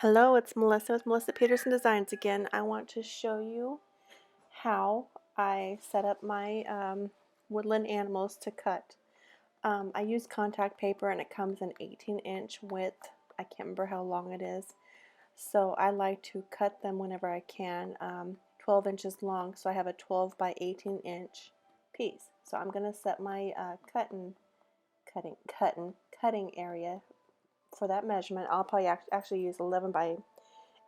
Hello, it's Melissa with Melissa Peterson Designs again. I want to show you how I set up my woodland animals to cut. I use contact paper and it comes in 18-inch width. I can't remember how long it is. So I like to cut them whenever I can, 12 inches long, so I have a 12 by 18 inch piece. So I'm going to set my cutting area for that measurement. I'll probably actually use 11 by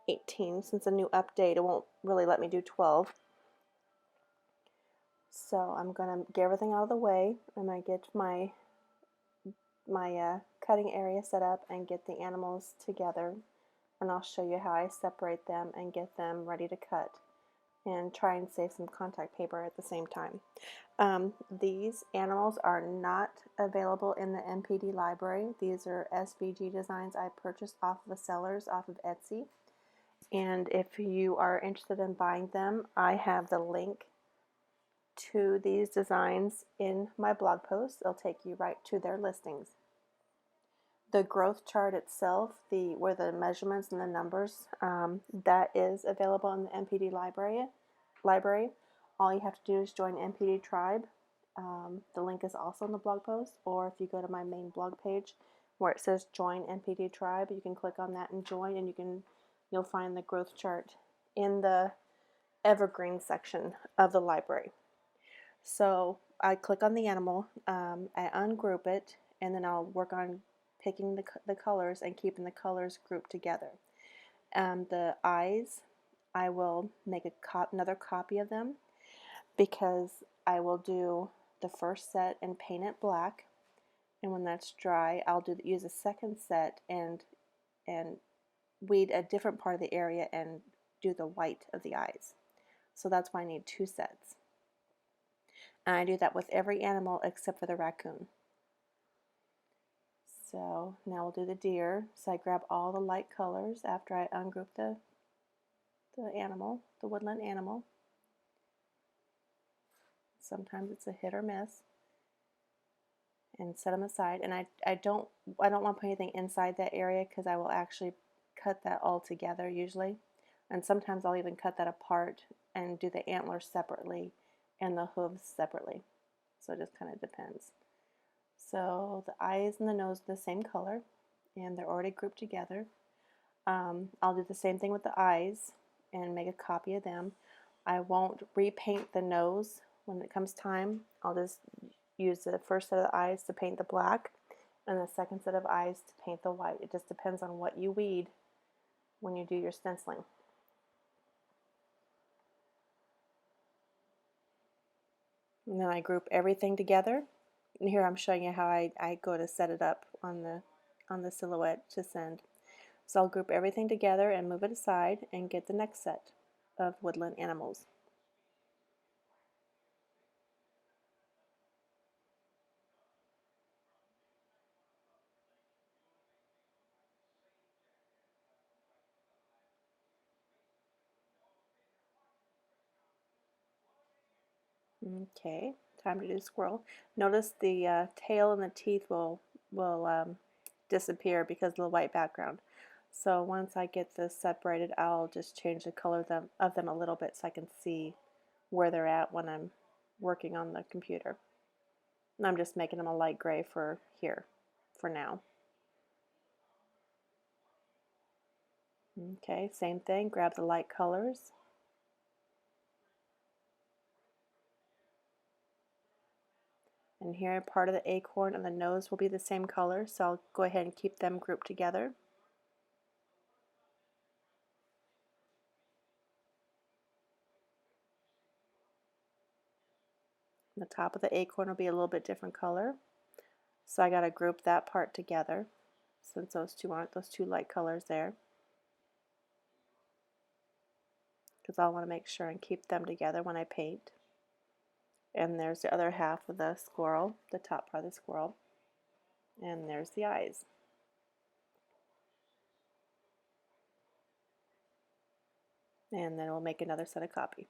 18. Since a new update, it won't really let me do 12. So I'm going to get everything out of the way. I'm going to get my cutting area set up and get the animals together, and I'll show you how I separate them and get them ready to cut, and try and save some contact paper at the same time. These animals are not available in the MPD library. These are SVG designs I purchased off of the sellers off of Etsy. And if you are interested in buying them, I have the link to these designs in my blog post. It'll take you right to their listings. The growth chart itself, where the measurements and the numbers, that is available in the MPD library. All you have to do is join MPD Tribe. The link is also in the blog post, or if you go to my main blog page where it says Join MPD Tribe, you can click on that and join, and you'll find the growth chart in the evergreen section of the library. So I click on the animal, I ungroup it, and then I'll work on picking the colors and keeping the colors grouped together. The eyes, I will make another copy of them, because I will do the first set and paint it black, and when that's dry, I'll use a second set and weed a different part of the area and do the white of the eyes. So that's why I need two sets. And I do that with every animal except for the raccoon. So now we'll do the deer. So I grab all the light colors after I ungroup the animal, the woodland animal. Sometimes it's a hit or miss. And set them aside. And I don't want to put anything inside that area, because I will actually cut that all together usually. And sometimes I'll even cut that apart and do the antlers separately and the hooves separately. So it just kind of depends. So the eyes and the nose are the same color, and they're already grouped together. I'll do the same thing with the eyes and make a copy of them. I won't repaint the nose when it comes time. I'll just use the first set of the eyes to paint the black, and the second set of eyes to paint the white. It just depends on what you weed when you do your stenciling. And then I group everything together. And here I'm showing you how I go to set it up on the silhouette to send. So I'll group everything together and move it aside and get the next set of woodland animals. Okay, time to do squirrel. Notice the tail and the teeth will disappear because of the white background. So once I get this separated, I'll just change the color of them a little bit so I can see where they're at when I'm working on the computer. And I'm just making them a light gray for here, for now. Okay, same thing, grab the light colors. And here, part of the acorn and the nose will be the same color, so I'll go ahead and keep them grouped together. The top of the acorn will be a little bit different color, so I got to group that part together since those two aren't those two light colors there, because I'll want to make sure and keep them together when I paint. And there's the other half of the squirrel, the top part of the squirrel, and there's the eyes. And then we'll make another copy.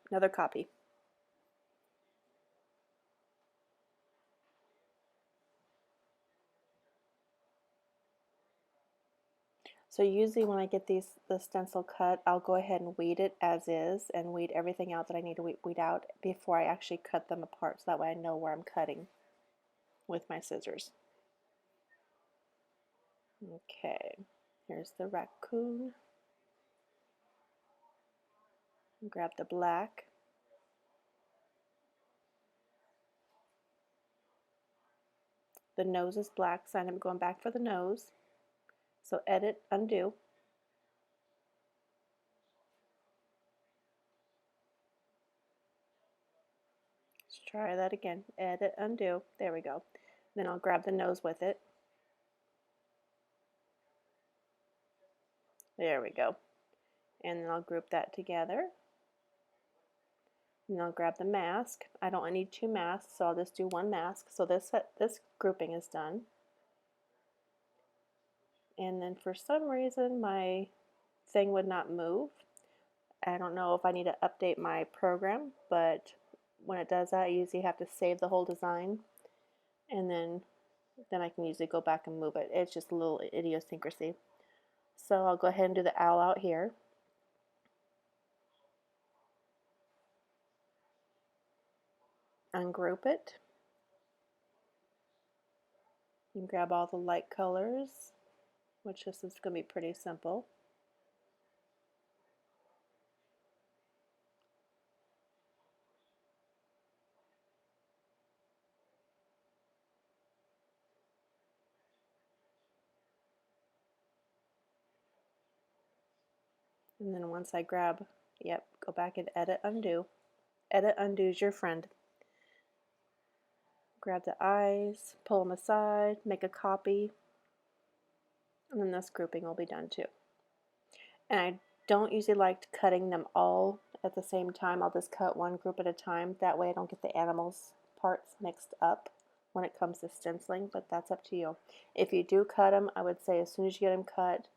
So usually when I get the stencil cut, I'll go ahead and weed it as is and weed everything out that I need to weed out before I actually cut them apart, so that way I know where I'm cutting with my scissors. Okay, here's the raccoon. Grab the black. The nose is black, so I'm going back for the nose. So edit, undo. Let's try that again. Edit, undo. There we go. Then I'll grab the nose with it. There we go. And then I'll group that together. And I'll grab the mask. I don't need two masks, so I'll just do one mask. So this grouping is done. And then for some reason my thing would not move. I don't know if I need to update my program, but when it does that, I usually have to save the whole design, and then I can usually go back and move it. It's just a little idiosyncrasy. So I'll go ahead and do the owl out here. Ungroup it. And grab all the light colors, which this is going to be pretty simple. And then once I grab, yep, go back and edit, undo. Edit, undo is your friend. Grab the eyes, pull them aside, make a copy, and then this grouping will be done too. And I don't usually like cutting them all at the same time. I'll just cut one group at a time. That way I don't get the animals parts mixed up when it comes to stenciling, but that's up to you. If you do cut them, I would say as soon as you get them cut,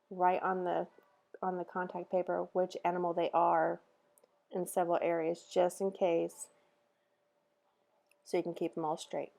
write on the contact paper which animal they are in several areas, just in case, so you can keep them all straight.